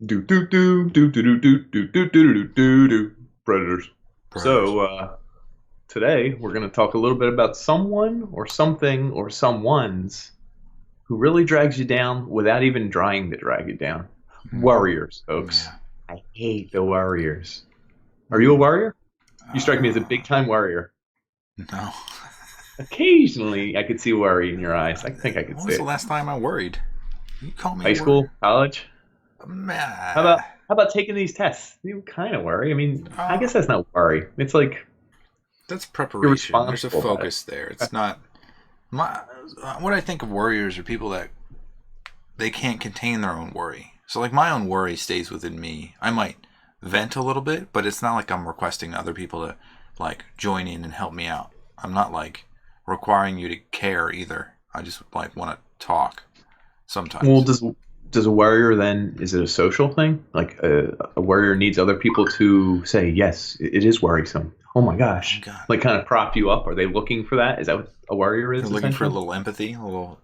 Do do do do do do do do do do do do. Predators. Predators. So today we're going to talk a little bit about someone or something or someone's who really drags you down without even trying to drag you down. Warriors, folks. Yeah. I hate the warriors. Are you a warrior? You strike me as a big Uh, time warrior. no. Occasionally, I could see worry in your eyes. I think I could When see was the it. last time I worried? You call me a High school, warrior? college. How Nah. about how about taking these tests? You kind of worry. I mean, I Uh, guess that's not worry. It's like that's you're preparation. There's a responsible about it. focus there. It's not my. What I think of warriors are people that they can't contain their own worry. So like my own worry stays within me. I might vent a little bit, but it's not like I'm requesting other people to like join in and help me out. I'm not like requiring you to care either. I just like want to talk Well, sometimes. does a warrior then is it a social thing? Like a warrior needs other people to say yes, it is worrisome. Oh my Oh gosh, God. like kind of prop you up. Are they looking for that? Is that what a warrior They're is looking for a essentially? little empathy, a little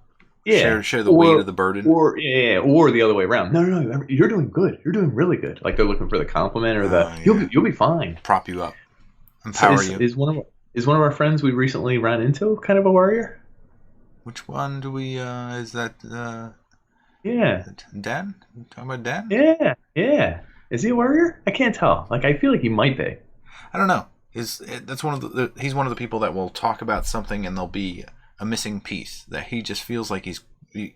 Yeah, share the weight of the burden. or the other way around. No, no, no, you're doing good. You're doing really good. Like they're looking for the compliment or the Oh yeah. you'll be fine. Prop you up. So Empower you. is one of our friends we recently ran into kind of a warrior? Which one do we is that Yeah, Dan? You talking about Dan? yeah. Is he a warrior? I can't tell. Like I feel like he might be. I don't know. That's one of he's one of the people that will talk about something and there'll be a missing piece that he just feels like he's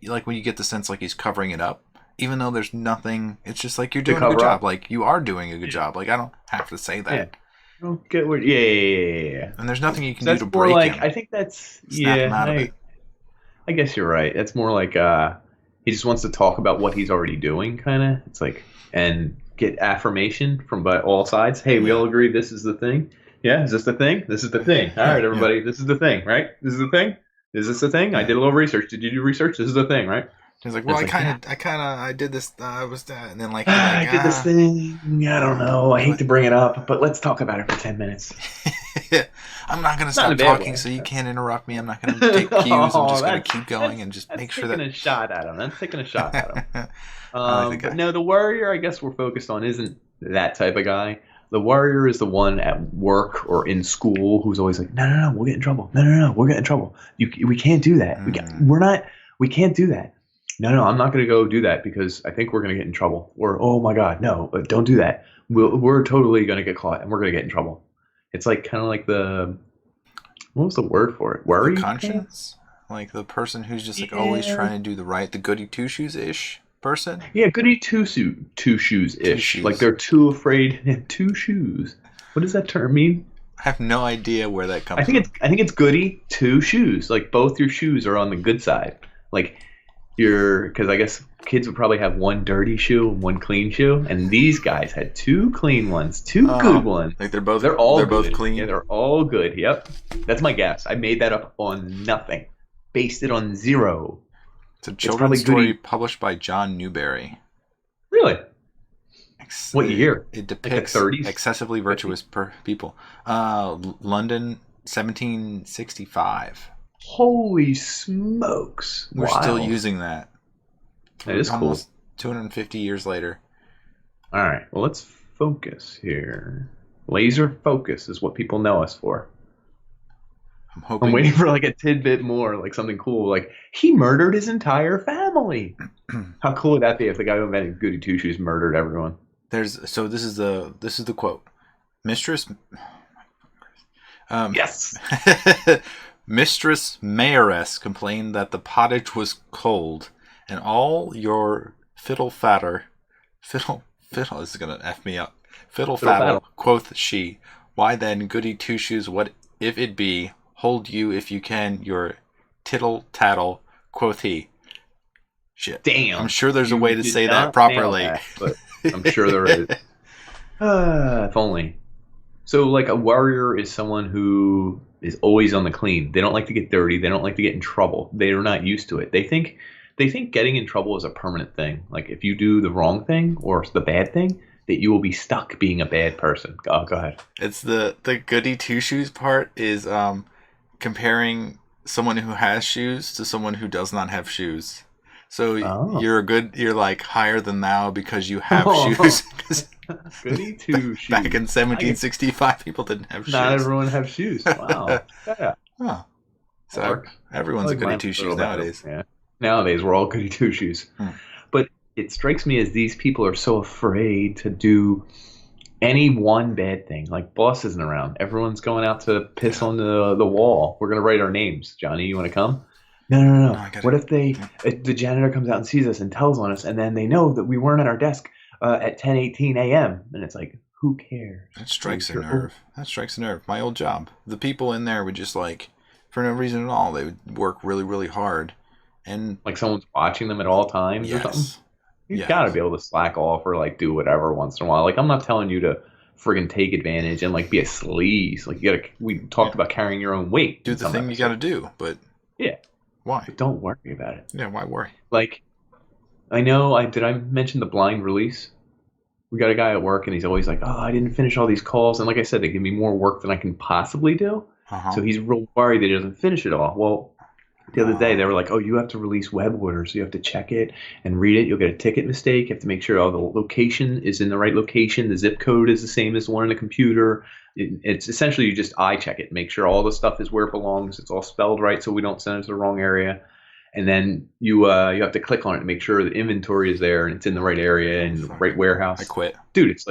like when you get the sense like he's covering it up, even though there's nothing. It's just like you're To doing a good cover job. up. Like you are doing a good Yeah. job. Like I don't have to say Yeah. that. I don't get what. Yeah. And there's nothing you can So do to that's more break like him, I think that's snap him yeah. out of it. I guess you're right. That's more like he just wants to talk about what he's already doing, kind of. It's like and get affirmation from all sides. Hey, we Yeah, all agree this is the thing. Yeah, is this the thing? This is the thing. All yeah, right, yeah, everybody, this is the thing, right? This is the thing. Is this the thing? I yeah. did a little research. Did you do research? This is the thing, right? He's like, And well, it's like, yeah, I did this. I was that, and then like you're I like, did this thing. I don't know. I hate what? to bring it up, but let's talk about it for 10 minutes. I'm not gonna Not in a stop bad talking, way. so you can't interrupt me. I'm not gonna take cues. I'm Oh, just gonna keep going that's and just that's make sure taking that. a shot at him. That's taking a shot at him. I like the But guy. no, the warrior I guess we're focused on isn't that type of guy. The warrior is the one at work or in school who's always like, no, no, no, we'll get in trouble. No, no, no, we'll get in trouble. We can't do that. Mm. We're not. We can't do that. No, no, I'm not going to go do that because I think we're going to get in trouble. Or oh my God, no, don't do that. We're totally going to get caught and we're going to get in trouble. It's like kind of like the what was the word for it? The Worry? conscience, like the person who's just like always Yeah. trying to do the right, the goody two shoes ish person. Yeah, goody two shoes Two ish. Like shoes. they're too afraid. Two shoes. What does that term mean? I have no idea where that comes from. I think it's goody two shoes. Like both your shoes are on the good side. Like you're because I guess kids would probably have one dirty shoe and one clean shoe, and these guys had two clean ones, two good Oh, ones. like They're all they're both good. Yeah, clean. they're all good. Yep, that's my guess. I made that up on nothing. Based it on zero. It's a It's children's probably story goody. published by John Newberry. Really? What year? It Like the depicts 30s, excessively 50s? virtuous people. London, 1765. Holy smokes! We're still Wild. using that That is cool. almost 250 years later. All right. Well, let's focus here. Laser focus is what people know us for. I'm I'm hoping waiting for like a tidbit more, like something cool. Like he murdered his entire family. How cool would that be if the guy who invented Goody Two Shoes murdered everyone? this is the quote. Mistress um, Yes. Mistress Mayoress complained that the pottage was cold and all your fiddle this is gonna F me up. Fiddle Fiddle faddle, faddle. quoth she. Why then, goody two shoes, what if it be? Hold you if you can your tittle tattle, quoth he. Shit. I'm Damn. sure there's a You way to did say that not nail properly. that, but I'm sure there is. If only. So, like, a warrior is someone who is always on the clean. They don't like to get dirty. They don't like to get in trouble. They are not used to it. They think getting in trouble is a permanent thing. Like, if you do the wrong thing or the bad thing, that you will be stuck being a bad person. Oh, go ahead. It's the goody two shoes part is comparing someone who has shoes to someone who does not have shoes. So Oh. you're like higher than thou because you have Oh. shoes. 'Cause Goody two shoes. back in 1765, people didn't have Not shoes. everyone have shoes. Wow. Yeah, Huh. that So works. I everyone's a like goody mine two a shoes little better. nowadays. Yeah. Nowadays we're all goody two shoes. Hmm. But it strikes me as these people are so afraid to do any one bad thing. Like boss isn't around. Everyone's going out to piss on the wall. We're gonna write our names. Johnny, you want to come? No, no, no, No, no. I gotta. What if the janitor comes out and sees us and tells on us, and then they know that we weren't at our desk at 10:18 a.m. And it's like, who cares? That strikes a nerve. That strikes a nerve. My old job. The people in there would just like, for no reason at all, they would work really, really hard. And Like someone's watching them at all times or something. yes. You Yes. gotta be able to slack off or like do whatever once in a while. Like I'm not telling you to friggin' take advantage and like be a sleaze. Like you gotta. We talked about carrying your own weight. Do in the some thing you gotta episodes. do, but Yeah, why? but don't worry about it. Yeah, why worry? Like I know. I mention the blind release. We got a guy at work and he's always like, "Oh, I didn't finish all these calls." And like I said, they give me more work than I can possibly do. Uh-huh. So he's real worried that he doesn't finish it all. Well, the other day they were like, "Oh, you have to release web orders. You have to check it and read it. You'll get a ticket mistake. You have to make sure all the location is in the right location. The zip code is the same as the one on the computer. It's essentially you just eye check it, make sure all the stuff is where it belongs. It's all spelled right, so we don't send it to the wrong area. And then you have to click on it to make sure the inventory is there and it's in the right area and the right warehouse." I quit. Dude, it's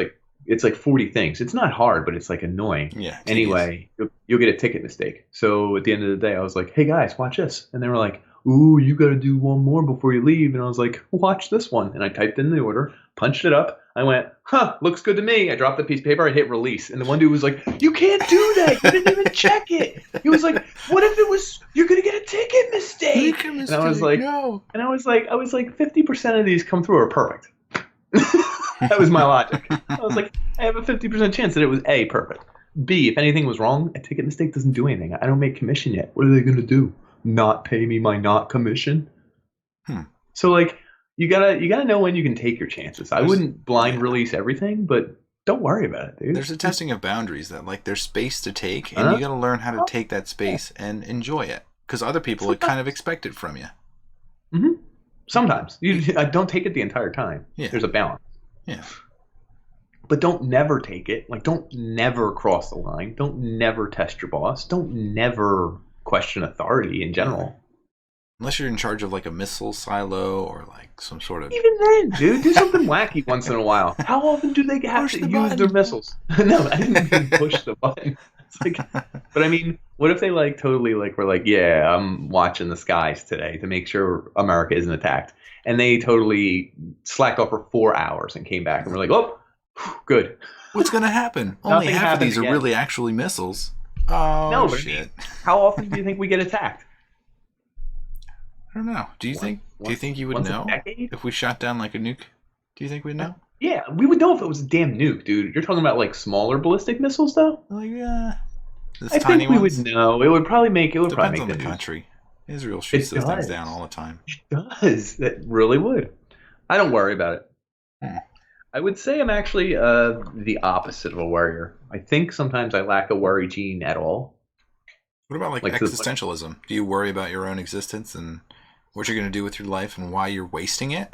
like 40 things. It's not hard, but it's like annoying. Yeah. Anyway, you'll get a ticket mistake. So at the end of the day, I was like, "Hey guys, watch this." And they were like, "Ooh, you got to do one more before you leave." And I was like, "Watch this one." And I typed in the order, punched it up. I went, "Huh, looks good to me." I dropped the piece of paper. I hit release. And the one dude was like, "You can't do that. You didn't even check it." He was like, "What if it was, you're going to get a ticket mistake?" And I was like, no. and I was like, 50% of these come through are perfect. That was my logic. I was like, I have a 50% chance that it was A, perfect. B, if anything was wrong, a ticket mistake doesn't do anything. I don't make commission yet. What are they going to do? Not pay me my not commission? So like, you gotta know when you can take your chances. I wouldn't blind release everything, but don't worry about it, dude. There's a testing of boundaries that like there's space to take, and you got to learn how to take that space and enjoy it, because other people like kind of expect it from you. Mm-hmm. Sometimes I don't take it the entire time. Yeah. There's a balance. Yeah. But don't never take it. Like don't never cross the line. Don't never test your boss. Don't never question authority in general. Unless you're in charge of like a missile silo or like some sort of. Even then, dude, do something wacky once in a while. How often do they have to use their missiles? No, I didn't mean push the button. It's like, but I mean, what if they like totally like were like, yeah, I'm watching the skies today to make sure America isn't attacked, and they totally slacked off for 4 hours and came back and were like, oh, good. What's gonna happen? Only Nothing half of these happens are really actually missiles. Oh No, but I shit! mean, how often do you think we get attacked? I don't know. Do you think you would Once a know decade? if we shot down like a nuke? Do you think we'd know? Yeah, we would know if it was a damn nuke, dude. You're talking about like smaller ballistic missiles, though. Like yeah, I tiny think we ones? would know. It would probably make Depends the on the news. country. Israel shoots those things down all the time. It does. That really would. I don't worry about it. I would say I'm actually the opposite of a worrier. I think sometimes I lack a worry gene at all. What about like existentialism? Do you worry about your own existence and what you're going to do with your life and why you're wasting it?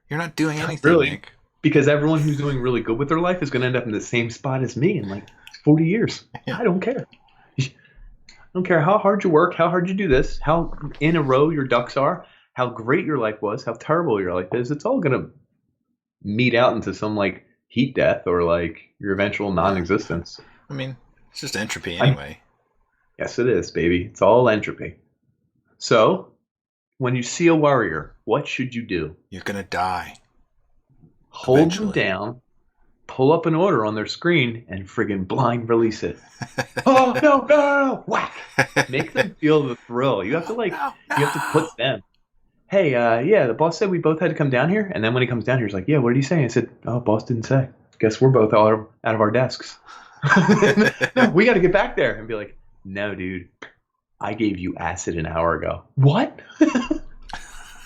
You're not doing anything, Really? Nick. Because everyone who's doing really good with their life is going to end up in the same spot as me in like 40 years. Yeah. I don't care. I don't care how hard you work, how hard you do this, how in a row your ducks are, how great your life was, how terrible your life is. It's all going to meet out into some like heat death or like your eventual non-existence. I mean, it's just entropy anyway. Yes, it is, baby. It's all entropy. So, when you see a worrier, what should you do? You're going to die. Hold Eventually. them down, pull up an order on their screen, and friggin' blind release it. Oh, no, no, no, no, whack. Make them feel the thrill. You have to you have to put them. Hey, yeah, the boss said we both had to come down here. And then when he comes down here, he's like, yeah, what did he say? I said, oh, boss didn't say. Guess we're both out of our desks. No, we got to get back there and be like, no, dude, I gave you acid an hour ago. What?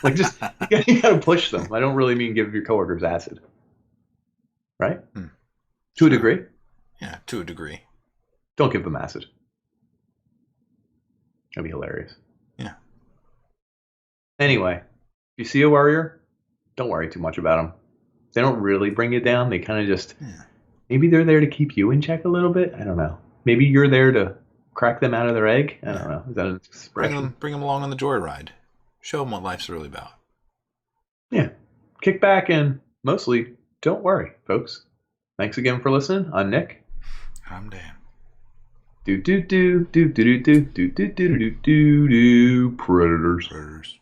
Like, just, you got to push them. I don't really mean give your coworkers acid. Right? To a degree. Yeah, to a degree. Don't give them acid. That'd be hilarious. Yeah. Anyway, you see a warrior, don't worry too much about them. They don't really bring you down. They kind of just, maybe they're there to keep you in check a little bit. I don't know. Maybe you're there to crack them out of their egg. I don't know. Is that an expression? Bring them along on the joyride. Show them what life's really about. Yeah. Kick back and mostly don't worry, folks. Thanks again for listening. I'm Nick. I'm Dan. Do do do do do do do do do do do do. Predators.